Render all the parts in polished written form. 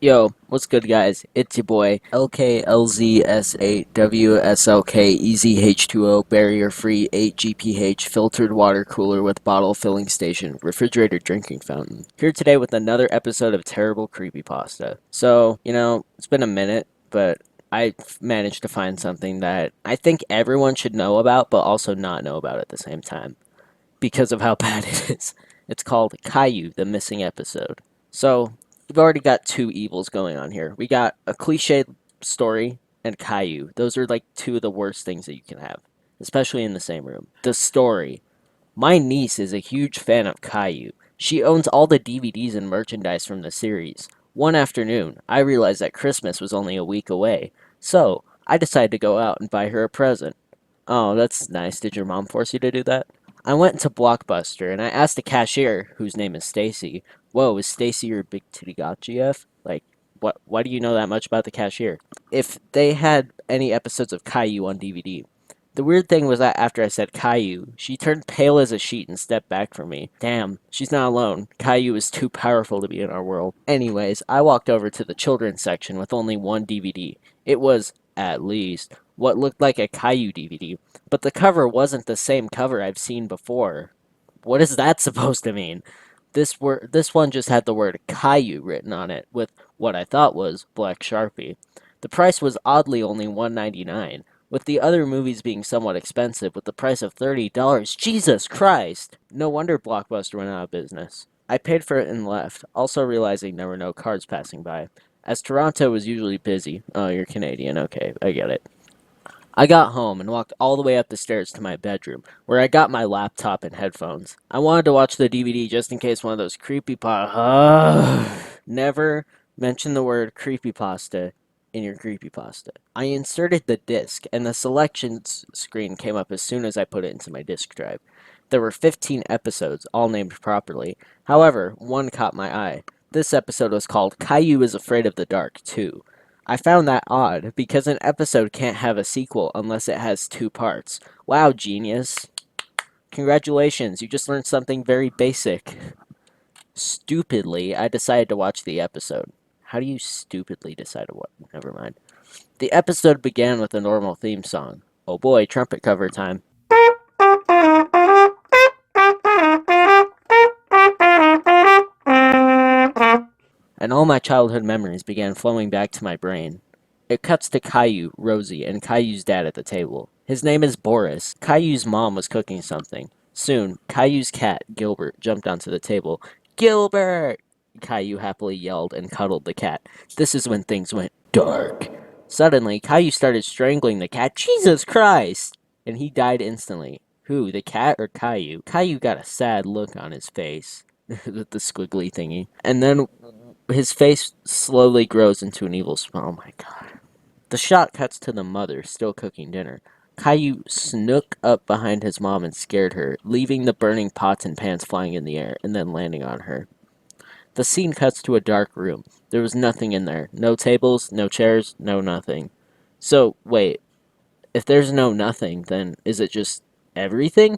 Yo, what's good, guys? It's your boy LKLZSAWSLK barrier free 8 GPH filtered water cooler with bottle filling station refrigerator drinking fountain. Here today with another episode of terrible creepypasta. So, it's been a minute, but I managed to find something that I think everyone should know about, but also not know about at the same time because of how bad it is. It's called Caillou, the missing episode. So, we've already got two evils going on here. We got a cliche story and Caillou. Those are like two of the worst things that you can have, especially in the same room. The story. My niece is a huge fan of Caillou. She owns all the DVDs and merchandise from the series. One afternoon, I realized that Christmas was only a week away, so I decided to go out and buy her a present. Oh, that's nice. Did your mom force you to do that? I went into Blockbuster and I asked the cashier, whose name is Stacy, "Whoa, is Stacy your big titty got GF? Like, what? Why do you know that much about the cashier?" If they had any episodes of Caillou on DVD. The weird thing was that after I said Caillou, she turned pale as a sheet and stepped back from me. Damn, she's not alone. Caillou is too powerful to be in our world. Anyways, I walked over to the children's section with only one DVD. It was, at least, what looked like a Caillou DVD, but the cover wasn't the same cover I've seen before. What is that supposed to mean? This one just had the word Caillou written on it with what I thought was black Sharpie. The price was oddly only $1.99, with the other movies being somewhat expensive with the price of $30. Jesus Christ! No wonder Blockbuster went out of business. I paid for it and left, also realizing there were no cars passing by, as Toronto was usually busy. Oh, you're Canadian. Okay, I get it. I got home and walked all the way up the stairs to my bedroom, where I got my laptop and headphones. I wanted to watch the DVD just in case one of those creepypasta. Never mention the word creepypasta in your creepypasta. I inserted the disc, and the selections screen came up as soon as I put it into my disk drive. There were 15 episodes, all named properly. However, one caught my eye. This episode was called Caillou is Afraid of the Dark 2. I found that odd, because an episode can't have a sequel unless it has two parts. Wow, genius. Congratulations, you just learned something very basic. Stupidly, I decided to watch the episode. How do you stupidly decide to what? Never mind. The episode began with a normal theme song. Oh boy, trumpet cover time. And all my childhood memories began flowing back to my brain. It cuts to Caillou, Rosie, and Caillou's dad at the table. His name is Boris. Caillou's mom was cooking something. Soon, Caillou's cat, Gilbert, jumped onto the table. "Gilbert!" Caillou happily yelled and cuddled the cat. This is when things went dark. Suddenly, Caillou started strangling the cat. Jesus Christ! And he died instantly. Who, the cat or Caillou? Caillou got a sad look on his face. The squiggly thingy. And then his face slowly grows into an evil smile. Oh my god. The shot cuts to the mother, still cooking dinner. Caillou snook up behind his mom and scared her, leaving the burning pots and pans flying in the air, and then landing on her. The scene cuts to a dark room. There was nothing in there. No tables, no chairs, no nothing. So, wait. If there's no nothing, then is it just everything?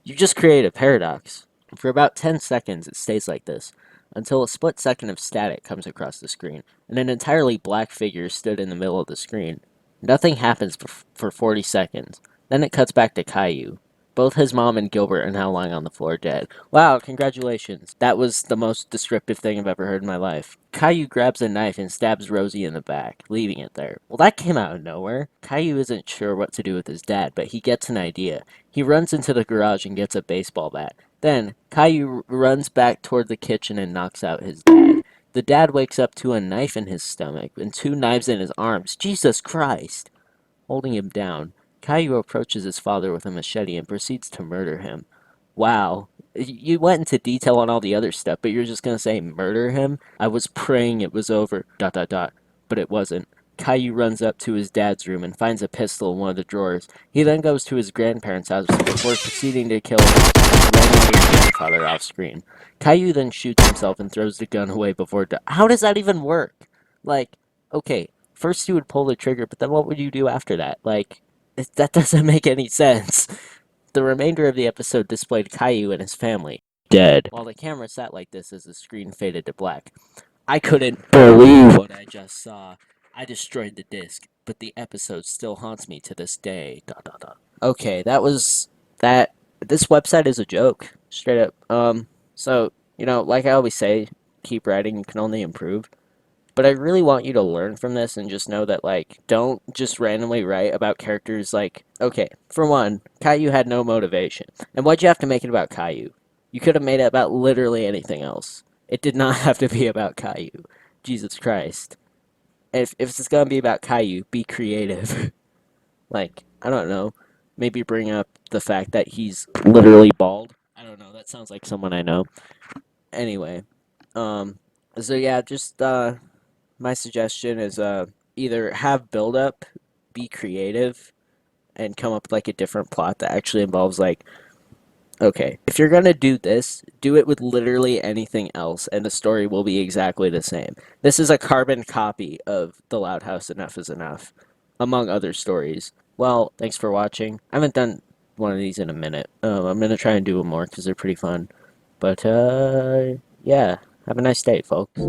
You just create a paradox. For about 10 seconds, it stays like this, until a split second of static comes across the screen, and an entirely black figure stood in the middle of the screen. Nothing happens for 40 seconds. Then it cuts back to Caillou. Both his mom and Gilbert are now lying on the floor dead. Wow, congratulations. That was the most descriptive thing I've ever heard in my life. Caillou grabs a knife and stabs Rosie in the back, leaving it there. Well, that came out of nowhere. Caillou isn't sure what to do with his dad, but he gets an idea. He runs into the garage and gets a baseball bat. Then, Caillou runs back toward the kitchen and knocks out his dad. The dad wakes up to a knife in his stomach and two knives in his arms. Jesus Christ! Holding him down, Caillou approaches his father with a machete and proceeds to murder him. Wow. You went into detail on all the other stuff, but you're just gonna say murder him? I was praying it was over. ... But it wasn't. Caillou runs up to his dad's room and finds a pistol in one of the drawers. He then goes to his grandparents' house before proceeding to kill his red-haired grandfather off screen. Caillou then shoots himself and throws the gun away before... How does that even work? Like, okay, first you would pull the trigger, but then what would you do after that? Like, that doesn't make any sense. The remainder of the episode displayed Caillou and his family dead, while the camera sat like this as the screen faded to black. I couldn't believe what I just saw. I destroyed the disc, but the episode still haunts me to this day. Dot dot dot. Okay, that was that. This website is a joke, straight up. So like I always say, keep writing. You can only improve. But I really want you to learn from this and just know that, like, don't just randomly write about characters like, okay, for one, Caillou had no motivation. And why'd you have to make it about Caillou? You could have made it about literally anything else. It did not have to be about Caillou. Jesus Christ. If it's gonna be about Caillou, be creative. Like, I don't know. Maybe bring up the fact that he's literally bald. I don't know. That sounds like someone I know. Anyway, um, so yeah, just my suggestion is either have build up, be creative, and come up with like a different plot that actually involves like, okay, if you're gonna do this, do it with literally anything else, and the story will be exactly the same. This is a carbon copy of The Loud House Enough is Enough, among other stories. Well, thanks for watching. I haven't done one of these in a minute. I'm gonna try and do them more because they're pretty fun. But yeah, have a nice day, folks.